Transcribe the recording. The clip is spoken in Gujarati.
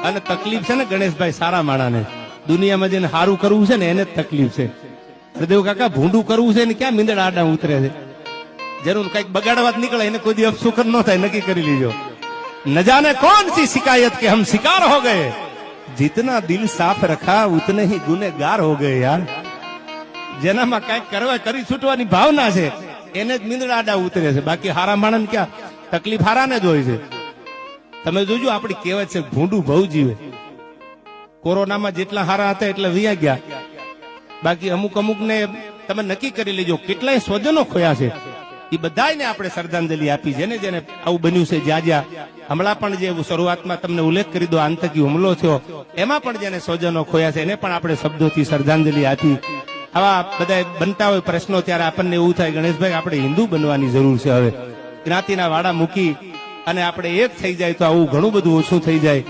અને તકલીફ છે ને ગણેશભાઈ સારા માણાને, દુનિયામાં જેને સારું કરવું છે ને એને જ તકલીફ છે. હરદેવ કાકા ભૂંડું કરવું છે ને ક્યાં મીંદડા આડા ઉતરે છે. જરૂર કઈક બગાડવા જ નીકળે એને કોઈ દિવસ સુખદ ન થાય, નક્કી કરી લીજો. ન જાને કોણ સી શિકાયત કે હમ શિકાર હો ગए, जितना दिल साफ रखा उतने ही गुનેગાર हो गए યાર. જેનામાં કઈક કરવા કરી છૂટવાની ભાવના છે એને જ મીંદડા આડા ઉતરે છે, બાકી હારા માણસ ક્યાં તકલીફ હારાને જ હોય છે. તમે જોજો આપણી કહેવત છે ભૂંડું ભવ જીવે. કોરોનામાં જેટલા હારા હતા એટલા વિયા ગયા, બાકી અમુક અમુક ને તમે નક્કી કરી લેજો કેટલાય સ્વજનો ખોયા છે. એ બધાને આપણે શ્રદ્ધાંજલિ આપી, જેને જેને આવું બન્યું છે. જ્યાં જ્યાં હમણાં પણ જે શરૂઆતમાં તમને ઉલ્લેખ કરી દો આતંકી હુમલો થયો એમાં પણ જેને સ્વજનો ખોયા છે એને પણ આપણે શબ્દોથી શ્રદ્ધાંજલિ આપી. આવા બધા બનતા હોય પ્રશ્નો ત્યારે આપણને એવું થાય ગણેશભાઈ આપણે હિન્દુ બનવાની જરૂર છે. હવે જ્ઞાતિના વાડા મૂકી અને આપણે એક થઈ જાય તો આવું ઘણું બધું ઓછું થઈ જાય.